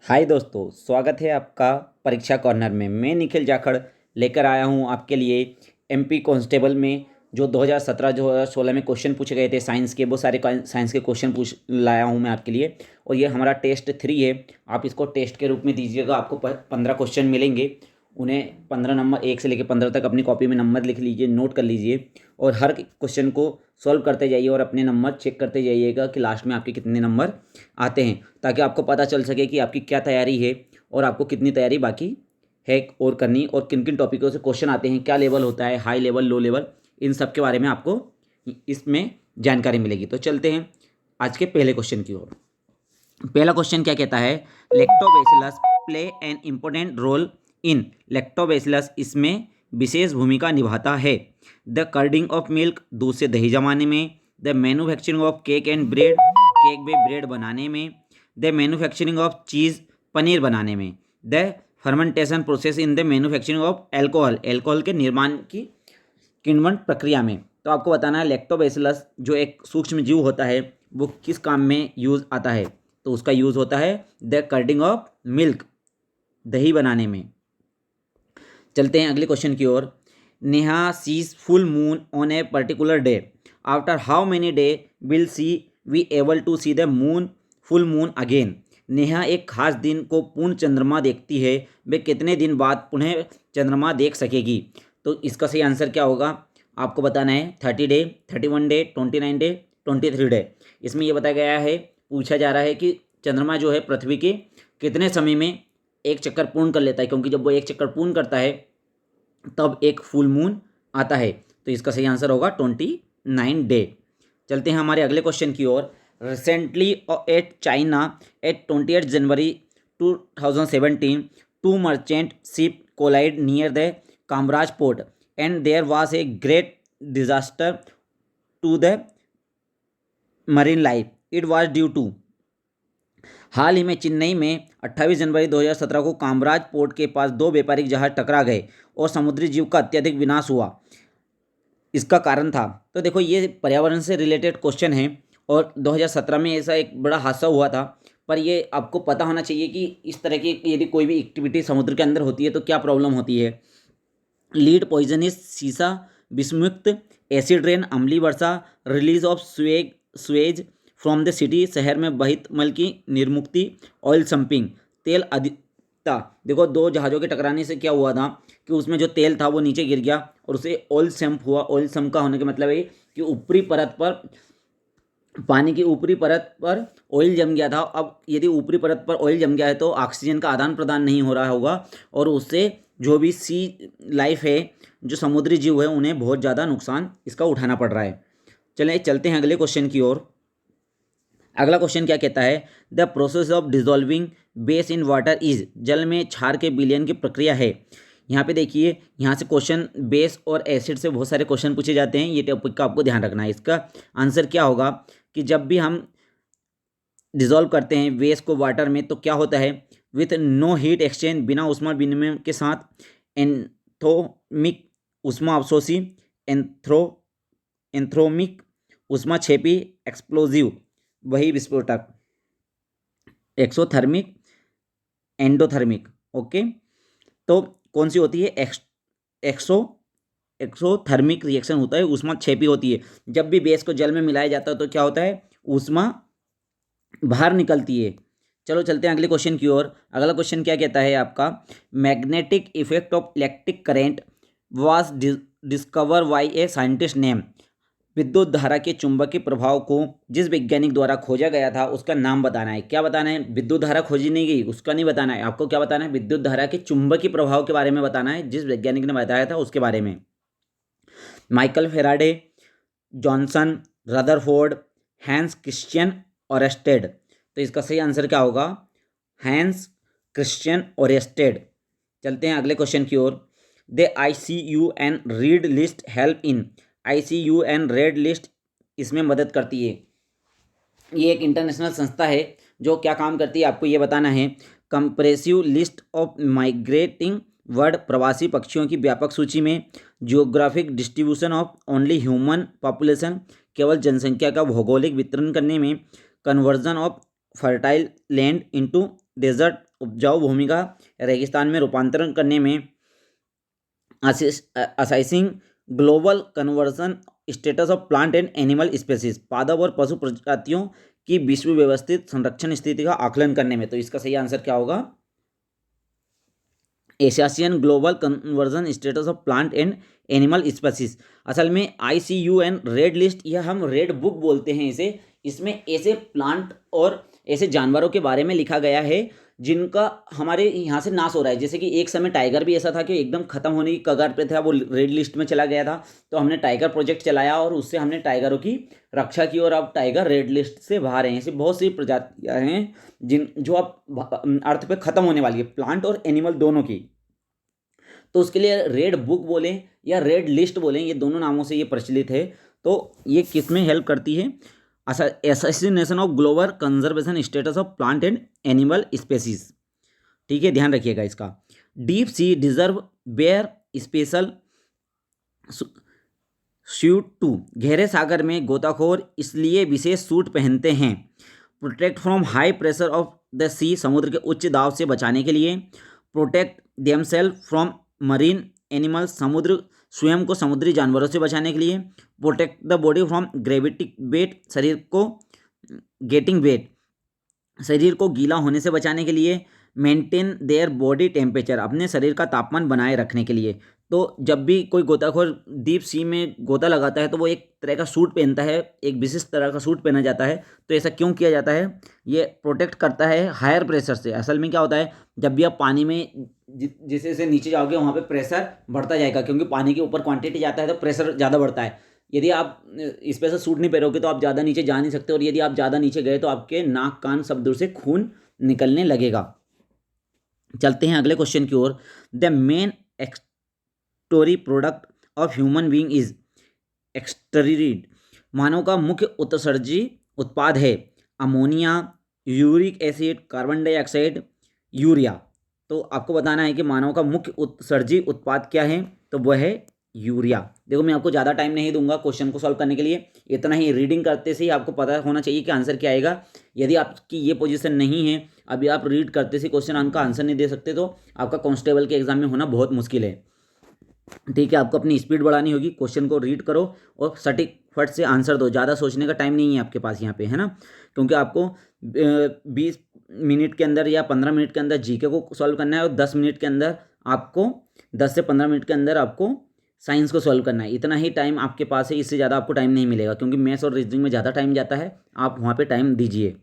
हाय दोस्तों, स्वागत है आपका परीक्षा कॉर्नर में। मैं निखिल जाखड़ लेकर आया हूं आपके लिए एमपी कांस्टेबल में जो 2017-2016 में क्वेश्चन पूछे गए थे साइंस के, वो सारे साइंस के क्वेश्चन पूछ लाया हूं मैं आपके लिए। और ये हमारा टेस्ट 3 है। आप इसको टेस्ट के रूप में दीजिएगा। आपको 15 क्वेश्चन मिलेंगे। उन्हें 15 नंबर 1 से लेकर 15 तक अपनी कॉपी में नंबर लिख लीजिए, नोट कर लीजिए और हर क्वेश्चन को सॉल्व करते जाइए और अपने नंबर चेक करते जाइएगा कि लास्ट में आपके कितने नंबर आते हैं, ताकि आपको पता चल सके कि आपकी क्या तैयारी है और आपको कितनी तैयारी बाकी है और करनी, और किन किन टॉपिकों से क्वेश्चन आते हैं, क्या लेवल होता है, हाई लेवल, लो लेवल, इन सब के बारे में आपको इसमें जानकारी मिलेगी। तो चलते हैं आज के पहले क्वेश्चन की ओर। पहला क्वेश्चन क्या कहता है? Lactobacillus play an important role in. Lactobacillus इसमें विशेष भूमिका निभाता है। द कर्डिंग ऑफ मिल्क, दूध से दही जमाने में। The manufacturing of cake and bread, cake व ब्रेड बनाने में। द मैन्युफैक्चरिंग ऑफ चीज़, पनीर बनाने में। The fermentation process in the manufacturing of alcohol, alcohol के निर्माण की किण्वन प्रक्रिया में। तो आपको बताना है लैक्टोबैसिलस जो एक सूक्ष्म जीव होता है वो किस काम में यूज़ आता है। तो उसका यूज़ होता है द कर्डिंग ऑफ मिल्क, दही बनाने में। चलते हैं अगले क्वेश्चन की ओर। Neha sees full moon on a particular day. After how many day will see we able to see the moon, full moon again. Neha एक खास दिन को पूर्ण चंद्रमा देखती है, वे कितने दिन बाद पुनः चंद्रमा देख सकेगी। तो इसका सही आंसर क्या होगा आपको बताना है। 30 डे, 31 डे, 29 डे, 23 डे। इसमें यह बताया गया है, पूछा जा रहा है कि चंद्रमा जो है पृथ्वी के कितने समय में एक चक्कर पूर्ण कर लेता है, क्योंकि जब वो एक चक्कर पूर्ण करता है तब एक फुल मून आता है। तो इसका सही आंसर होगा 29 डे। चलते हैं हमारे अगले क्वेश्चन की ओर। Recently at China at 28 January 2017 two merchant ship collide near the Kamaraj port and there was a great disaster to the marine life. It was due to. हाल ही में चेन्नई में 28 जनवरी 2017 को कामराज पोर्ट के पास दो व्यापारिक जहाज टकरा गए और समुद्री जीव का अत्यधिक विनाश हुआ। इसका कारण था। तो देखो ये पर्यावरण से रिलेटेड क्वेश्चन है और 2017 में ऐसा एक बड़ा हादसा हुआ था। पर ये आपको पता होना चाहिए कि इस तरह की यदि कोई भी एक्टिविटी समुद्र के अंदर होती है तो क्या प्रॉब्लम होती है। लीड पॉइजनस सीसा, विषमुक्त एसिड रेन, अम्लीय वर्षा, release of sewage from the city, शहर में बहित मल की निर्मुक्ति, ऑयल संपिंग, तेल अधिकता। देखो दो जहाज़ों के टकराने से क्या हुआ था कि उसमें जो तेल था वो नीचे गिर गया और उसे ऑयल सम्प हुआ। ऑयल सम्प का होने का मतलब है कि ऊपरी परत पर, पानी की ऊपरी परत पर ऑयल जम गया था। अब यदि ऊपरी परत पर ऑयल जम गया है तो ऑक्सीजन का आदान प्रदान नहीं हो रहा होगा और उससे जो भी सी लाइफ है, जो समुद्री जीव है, उन्हें बहुत ज़्यादा नुकसान इसका उठाना पड़ रहा है। चलते हैं अगले क्वेश्चन की ओर। अगला क्वेश्चन क्या कहता है? The process of dissolving base in water is, जल में क्षार के विलयन की प्रक्रिया है। यहाँ पे देखिए, यहाँ से क्वेश्चन बेस और एसिड से बहुत सारे क्वेश्चन पूछे जाते हैं। ये टॉपिक का आपको ध्यान रखना है। इसका आंसर क्या होगा कि जब भी हम डिजॉल्व करते हैं बेस को वाटर में तो क्या होता है, विथ नो हीट एक्सचेंज, बिना ऊष्मा विनिमय के साथ, एंथोमिक ऊष्मा अवशोषी, एंथ्रो एंथ्रोमिक ऊष्मा छेपी, एक्सप्लोजिव वही विस्फोटक, एक्सोथर्मिक, एंडोथर्मिक। ओके, तो कौन सी होती है? एक्सो एक्सोथर्मिक रिएक्शन होता है, ऊष्मा छेपी होती है। जब भी बेस को जल में मिलाया जाता है तो क्या होता है, ऊष्मा बाहर निकलती है। चलो चलते हैं अगले क्वेश्चन की ओर। अगला क्वेश्चन क्या कहता है आपका? Magnetic effect of electric current was discover by a scientist name. विद्युत धारा के चुंबकीय प्रभाव को जिस वैज्ञानिक द्वारा खोजा गया था उसका नाम बताना है। क्या बताना है? विद्युत धारा खोजी नहीं गई उसका नहीं बताना है आपको। क्या बताना है? विद्युत धारा के चुंबकीय प्रभाव के बारे में बताना है, जिस वैज्ञानिक ने बताया था उसके बारे में। Michael Faraday, Johnson, Rutherford, Hans Christian Oersted. तो इसका सही आंसर क्या होगा? Hans Christian Oersted. चलते हैं अगले क्वेश्चन की ओर। The ICUN red list help in. ICUN red list इसमें मदद करती है। ये एक इंटरनेशनल संस्था है जो क्या काम करती है आपको ये बताना है। Comprehensive list of migrating bird, प्रवासी पक्षियों की व्यापक सूची में। Geographic distribution of only human population, केवल जनसंख्या का भौगोलिक वितरण करने में। Conversion of fertile land into desert उपजाऊ भूमि का रेगिस्तान में रूपांतरण करने में assessing global conservation status of plant and animal species, पादप और पशु प्रजातियों की विश्व व्यवस्थित संरक्षण स्थिति का आकलन करने में। तो इसका सही आंसर क्या होगा? Association global conservation status of plant and animal species. असल में ICUN रेड लिस्ट या हम रेड बुक बोलते हैं इसे। इसमें ऐसे प्लांट और ऐसे जानवरों के बारे में लिखा गया है जिनका हमारे यहाँ से नाश हो रहा है। जैसे कि एक समय टाइगर भी ऐसा था कि एकदम खत्म होने की कगार पे था, वो रेड लिस्ट में चला गया था। तो हमने टाइगर प्रोजेक्ट चलाया और उससे हमने टाइगरों की रक्षा की और अब टाइगर रेड लिस्ट से बाहर हैं। ऐसी बहुत सी प्रजातियाँ हैं जो अब अर्थ पे खत्म होने वाली है, प्लांट और एनिमल दोनों की। तो उसके लिए रेड बुक बोलें या रेड लिस्ट बोलें, ये दोनों नामों से ये प्रचलित है। तो ये किस में हेल्प करती है? Association of global conservation status of plant and animal species. ठीक है, ध्यान रखिएगा इसका। डीप सी डिजर्व बेयर स्पेशल सूट टू, गहरे सागर में गोताखोर इसलिए विशेष सूट पहनते हैं। Protect from high pressure of the sea, समुद्र के उच्च दाब से बचाने के लिए। Protect themselves from marine animals, समुद्र स्वयं को समुद्री जानवरों से बचाने के लिए। Protect the body from gravitic wait, शरीर को गेटिंग वेट, शरीर को गीला होने से बचाने के लिए। मेंटेन देयर बॉडी टेम्परेचर, अपने शरीर का तापमान बनाए रखने के लिए। तो जब भी कोई गोताखोर डीप सी में गोता लगाता है तो वो एक तरह का सूट पहनता है, एक विशिष्ट तरह का सूट पहना जाता है। तो ऐसा क्यों किया जाता है? ये प्रोटेक्ट करता है हायर प्रेशर से। असल में क्या होता है, जब भी आप पानी में जैसे जैसे नीचे जाओगे वहाँ पे प्रेशर बढ़ता जाएगा, क्योंकि पानी के ऊपर क्वांटिटी जाता है तो प्रेशर ज़्यादा बढ़ता है। यदि आप स्पेशल सूट नहीं पहनोगे तो आप ज़्यादा नीचे जा नहीं सकते, और यदि आप ज़्यादा नीचे गए तो आपके नाक कान सब दूर से खून निकलने लगेगा। चलते हैं अगले क्वेश्चन की ओर। The main excretory product of human being is excreted, मानव का मुख्य उत्सर्जी उत्पाद है ammonia, uric acid, carbon dioxide, urea. तो आपको बताना है कि मानव का मुख्य उत्सर्जी उत्पाद क्या है, तो वह है यूरिया। देखो मैं आपको ज़्यादा टाइम नहीं दूंगा क्वेश्चन को सॉल्व करने के लिए, इतना ही रीडिंग करते से ही आपको पता होना चाहिए कि आंसर क्या आएगा। यदि आपकी ये पोजीशन नहीं है, अभी आप रीड करते से क्वेश्चन का आंसर नहीं दे सकते, तो आपका कांस्टेबल के एग्जाम में होना बहुत मुश्किल है। ठीक है, आपको अपनी स्पीड बढ़ानी होगी, क्वेश्चन को रीड करो और सटीक फट से आंसर दो। ज़्यादा सोचने का टाइम नहीं है आपके पास यहाँ पे, है ना, क्योंकि आपको 20 मिनट के अंदर या 15 मिनट के अंदर जीके को सॉल्व करना है और 10 मिनट के अंदर आपको 10 से 15 मिनट के अंदर आपको साइंस को सॉल्व करना है। इतना ही टाइम आपके पास है, इससे ज़्यादा आपको टाइम नहीं मिलेगा, क्योंकि मैथ्स और रीजनिंग में ज़्यादा टाइम जाता है। आप वहाँ पर टाइम दीजिए।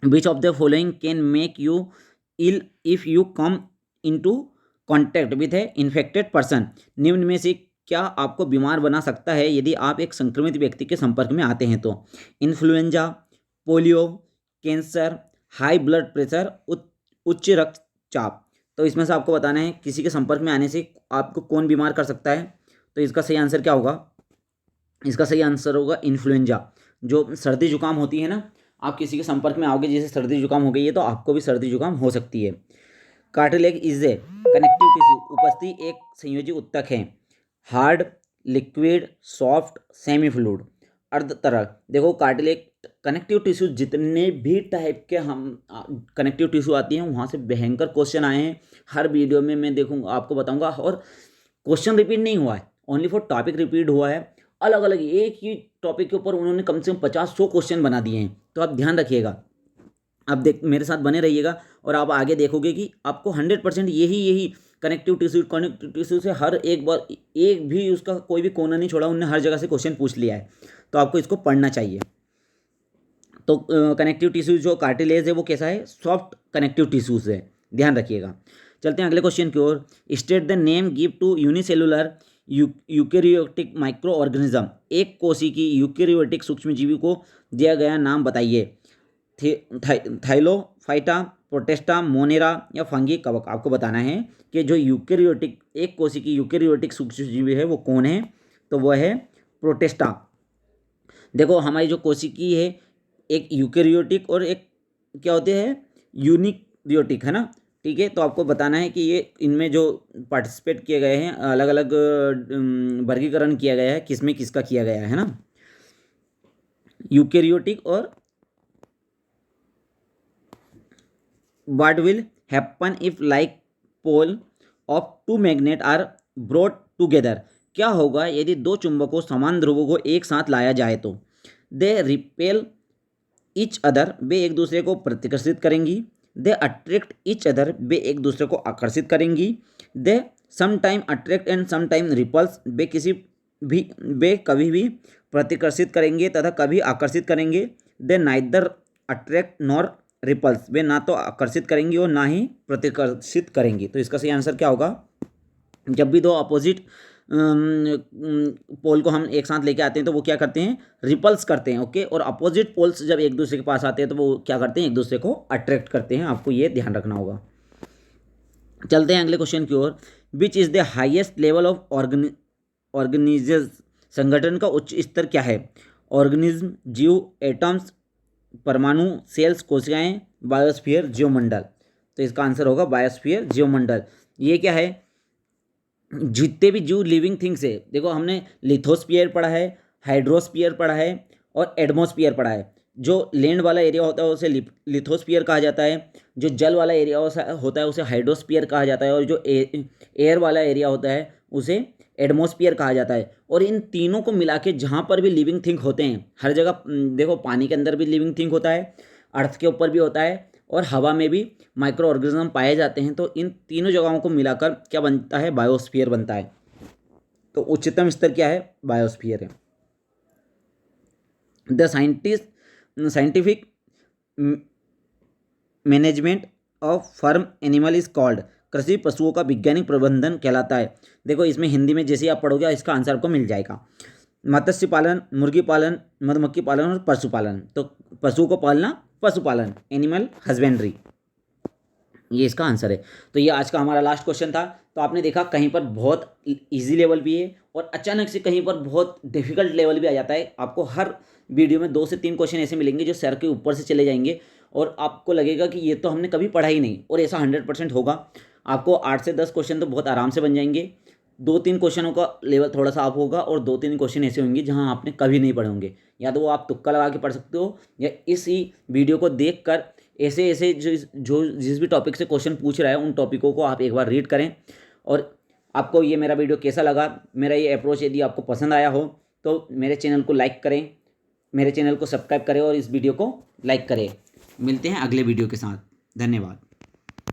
Which of the following can make you ill if you come into contact with a infected person, निम्न में से क्या आपको बीमार बना सकता है यदि आप एक संक्रमित व्यक्ति के संपर्क में आते हैं? तो influenza, polio, cancer, high blood pressure, उच्च रक्तचाप। तो इसमें से आपको बताना है किसी के संपर्क में आने से आपको कौन बीमार कर सकता है। तो इसका सही आंसर क्या होगा? इसका सही आंसर होगा इन्फ्लुएंजा। जो सर्दी जुकाम होती है ना, आप किसी के संपर्क में आओगे, जैसे सर्दी जुकाम हो गई है तो आपको भी सर्दी जुकाम हो सकती है। Cartilage is a connective tissue, उपस्थिति एक संयोजी ऊतक है। Hard, liquid, soft, semi fluid, अर्ध तरल। देखो कार्टिलेज कनेक्टिव टिश्यू, जितने भी टाइप के हम कनेक्टिव टिश्यू आती हैं वहाँ से भयंकर क्वेश्चन आए हैं। हर वीडियो में मैं देखूँगा, आपको बताऊँगा, और क्वेश्चन रिपीट नहीं हुआ है, ओनली फॉर टॉपिक रिपीट हुआ है। अलग अलग एक ही टॉपिक के ऊपर उन्होंने कम से कम 50-100 क्वेश्चन बना दिए हैं। तो आप ध्यान रखिएगा, आप देख मेरे साथ बने रहिएगा और आप आगे देखोगे कि आपको 100% यही कनेक्टिव टिश्यू से हर एक बार एक भी उसका कोई भी कोना नहीं छोड़ा, उन्होंने हर जगह से क्वेश्चन पूछ लिया है। तो आपको इसको पढ़ना चाहिए। तो कनेक्टिव टिश्यू जो कार्टिलेज है वो कैसा है? सॉफ्ट कनेक्टिव टिश्यूज है, ध्यान रखिएगा। चलते हैं अगले क्वेश्चन की ओर। State the name give to unicellular eukaryotic microorganism, एक कोशिकी यूकेरियोटिक सूक्ष्मजीवी को दिया गया नाम बताइए। थाइलोफाइटा, प्रोटेस्टा, मोनेरा या फंगी कवक। आपको बताना है कि जो यूकेरियोटिक एक कोशिकी यूकेरियोटिक सूक्ष्मजीवी है वो कौन है, तो वह है प्रोटेस्टा। देखो हमारी जो कोशिकी है, एक यूकेरियोटिक और एक क्या होते हैं, यूनिकरियोटिक, है ना। ठीक है, तो आपको बताना है कि ये इनमें जो पार्टिसिपेट किए गए हैं, अलग अलग वर्गीकरण किया गया है, किसमें किसका किया गया है ना, यूकेरियोटिक और what will happen if like pole of two magnet are brought together? क्या होगा यदि दो चुंबकों समान ध्रुवों को एक साथ लाया जाए तो? दे रिपेल ईच अदर, वे एक दूसरे को प्रतिकर्षित करेंगी। दे अट्रैक्ट ईच अदर, वे एक दूसरे को आकर्षित करेंगी। They some time attract and some time repulse, वे कभी भी प्रतिकर्षित करेंगे तथा कभी आकर्षित करेंगे। They neither attract nor repulse, वे ना तो आकर्षित करेंगी और ना ही प्रतिकर्षित करेंगी। तो इसका सही आंसर क्या होगा? जब भी दो अपोजिट पोल को हम एक साथ लेके आते हैं तो वो क्या करते हैं? रिपल्स करते हैं। ओके, और अपोजिट पोल्स जब एक दूसरे के पास आते हैं तो वो क्या करते हैं? एक दूसरे को अट्रैक्ट करते हैं। आपको ये ध्यान रखना होगा। चलते हैं अगले क्वेश्चन की ओर। Which is the highest level of organism, संगठन का उच्च स्तर क्या है? ऑर्गेनिज्म, जीव, एटम्स, परमाणु, सेल्स, कोशिकाएं, बायोस्फीयर, जीवमंडल। तो इसका आंसर होगा बायोस्फीयर, जीवमंडल। ये क्या है? जितने भी जीव लिविंग थिंग्स है, देखो हमने लिथोस्फीयर पढ़ा है, हाइड्रोस्फीयर पढ़ा है और एटमॉस्फीयर पढ़ा है। जो लैंड वाला एरिया होता है उसे लिथोस्फीयर कहा जाता है, जो जल वाला एरिया होता है उसे हाइड्रोस्फीयर कहा जाता है, और जो एयर वाला एरिया होता है उसे एटमॉस्फीयर कहा जाता है। और इन तीनों को मिला के जहाँ पर भी लिविंग थिंग होते हैं, हर जगह देखो पानी के अंदर भी लिविंग थिंग होता है, अर्थ के ऊपर भी होता है और हवा में भी माइक्रो ऑर्गेनिज्म पाए जाते हैं। तो इन तीनों जगहों को मिलाकर क्या बनता है? बायोस्फीयर बनता है। तो उच्चतम स्तर क्या है? बायोस्फीयर है। The scientific management of farm animal is called, कृषि पशुओं का वैज्ञानिक प्रबंधन कहलाता है। देखो इसमें हिंदी में जैसे आप पढ़ोगे इसका आंसर आपको मिल जाएगा। मत्स्य पालन, मुर्गी पालन, मधुमक्खी पालन और पशुपालन। तो पशुओं को पालना पशुपालन, एनिमल हस्बेंड्री, ये इसका आंसर है। तो ये आज का हमारा लास्ट क्वेश्चन था। तो आपने देखा कहीं पर बहुत इजी लेवल भी है और अचानक से कहीं पर बहुत डिफिकल्ट लेवल भी आ जाता है। आपको हर वीडियो में 2 से 3 क्वेश्चन ऐसे मिलेंगे जो सर के ऊपर से चले जाएंगे और आपको लगेगा कि ये तो हमने कभी पढ़ा ही नहीं, और ऐसा 100% होगा। आपको 8 से 10 क्वेश्चन तो बहुत आराम से बन जाएंगे। 2-3 क्वेश्चनों का लेवल थोड़ा सा अप होगा और 2-3 क्वेश्चन ऐसे होंगे जहाँ आपने कभी नहीं पढ़े होंगे। या तो वो आप तुक्का लगा के पढ़ सकते हो, या इसी वीडियो को देख कर ऐसे ऐसे जो जिस भी टॉपिक से क्वेश्चन पूछ रहा है उन टॉपिकों को आप एक बार रीड करें। और आपको ये मेरा वीडियो कैसा लगा, मेरा ये अप्रोच यदि आपको पसंद आया हो तो मेरे चैनल को लाइक करें, मेरे चैनल को सब्सक्राइब करें और इस वीडियो को लाइक करें। मिलते हैं अगले वीडियो के साथ। धन्यवाद।